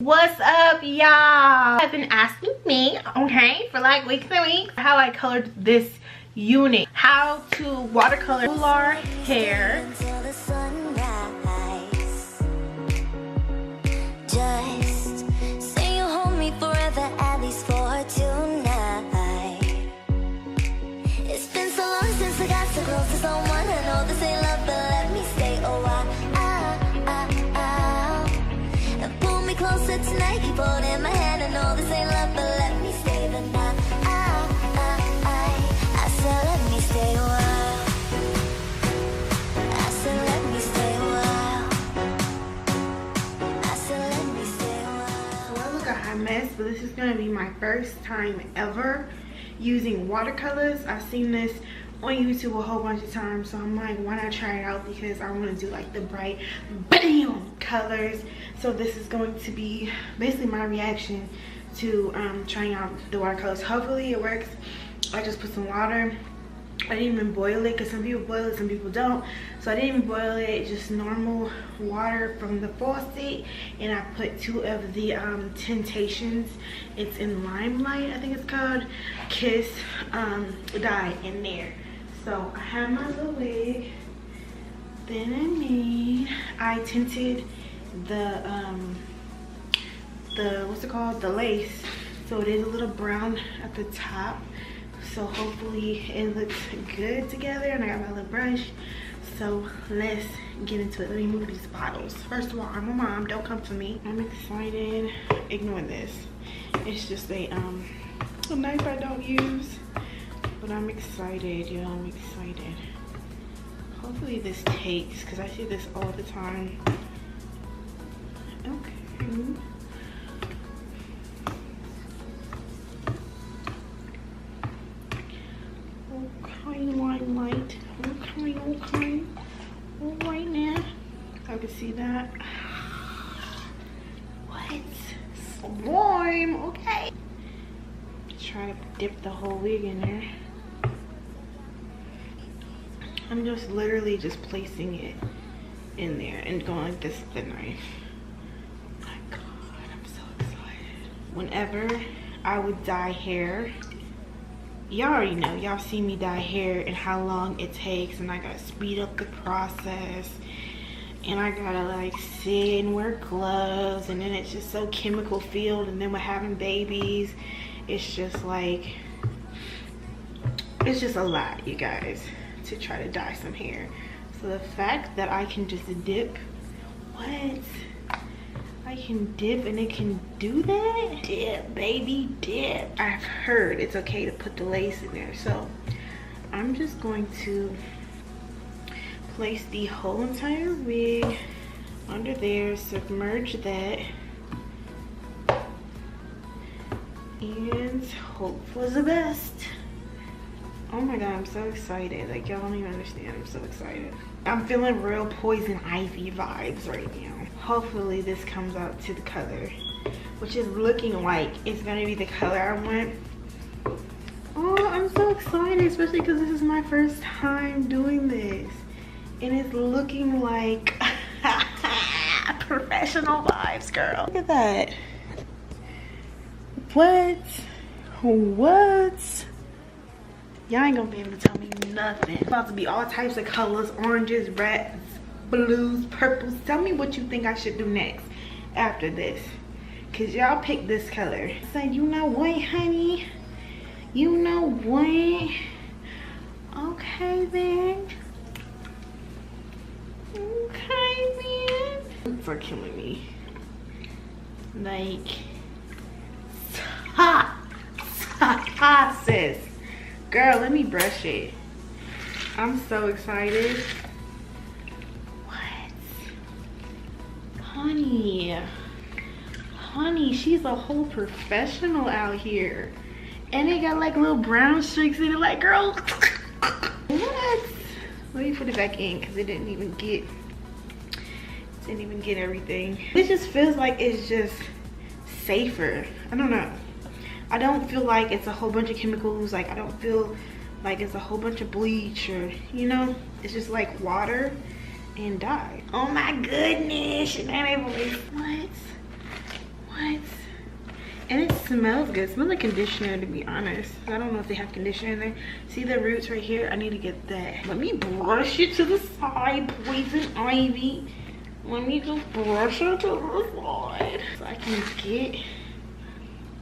What's up, y'all? I've been asking me, okay, for like weeks and weeks, how I colored this unit, how to watercolor our hair. Just say you hold me forever, at least for tonight. It's been so long since I got so close to someone. I know this ain't love, but let me stay a while. And pull me closer tonight, keep holding my hand. I know this ain't love, but let me stay the night. I said let me stay a while. I said let me stay a while. I said let me stay a while. So I look a hot mess, but this is gonna be my first time ever using watercolors. I've seen this on YouTube a whole bunch of times, so I'm like, why not try it out? Because I want to do like the bright bam colors. So this is going to be basically my reaction to trying out the watercolors. Hopefully it works. I just put some water. I didn't even boil it, because some people boil it, some people don't. So I didn't even boil it, just normal water from the faucet. And I put 2 of the Temptations. It's in Limelight, I think it's called, Kiss dye in there. So I have my little wig. Then I tinted the what's it called, the lace, so it is a little brown at the top. So hopefully it looks good together. And I got my little brush. So let's get into it. Let me move these bottles. First of all, I'm a mom, don't come for me. I'm excited. Ignore this. It's just a knife I don't use. But I'm excited, y'all. I'm excited. Hopefully this takes, because I see this all the time. Okay. Limelight. Okay. All right now. I can see that. What? Slime. Okay. Try to dip the whole wig in there. I'm just literally just placing it in there and going like this with the knife. Oh my God, I'm so excited. Whenever I would dye hair, y'all already know, y'all see me dye hair and how long it takes, and I gotta speed up the process, and I gotta like sit and wear gloves, and then it's just so chemical filled, and then with having babies, it's just like, it's just a lot, you guys, to try to dye some hair. So the fact that I can just dip, what? I can dip and it can do that? Dip, baby, dip. I've heard it's okay to put the lace in there. So I'm just going to place the whole entire wig under there, submerge that, and hope for the best. Oh my God, I'm so excited. Like, y'all don't even understand. I'm so excited. I'm feeling real Poison Ivy vibes right now. Hopefully this comes out to the color, which is looking like it's gonna be the color I want. Oh, I'm so excited, especially because this is my first time doing this. And it's looking like professional vibes, girl. Look at that. What? Y'all ain't gonna be able to tell me nothing. It's about to be all types of colors, oranges, reds, blues, purples. Tell me what you think I should do next after this, because y'all picked this color. So you know what, honey? You know what? Okay then. Okay then. For killing me. Like, sis. Girl, let me brush it. I'm so excited. What? Honey, she's a whole professional out here. And it got like little brown streaks in it, like, girl. What? Let me put it back in, because it didn't even get everything. It just feels like it's just safer. I don't know. I don't feel like it's a whole bunch of chemicals. Like, I don't feel like it's a whole bunch of bleach, or, you know, it's just like water and dye. Oh my goodness, what? What? And it smells good. It smells like conditioner, to be honest. I don't know if they have conditioner in there. See the roots right here? I need to get that. Let me brush it to the side, poison ivy. Let me just brush it to the side so I can get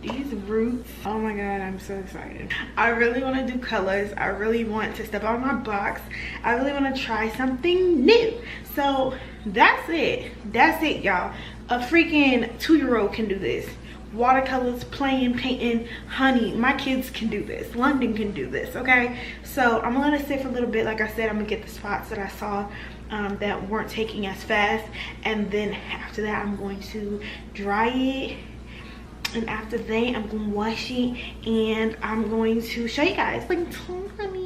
these roots. Oh my god, I'm so excited. I really want to do colors. I really want to step out of my box. I really want to try something new. So that's it. That's it, y'all. A freaking 2-year-old can do this. Watercolors, playing, painting, honey, my kids can do this. London can do this, okay? So I'm gonna let it sit for a little bit. Like I said, I'm gonna get the spots that I saw that weren't taking as fast, and then after that I'm going to dry it, and after that I'm gonna wash it, and I'm going to show you guys. Like, honey,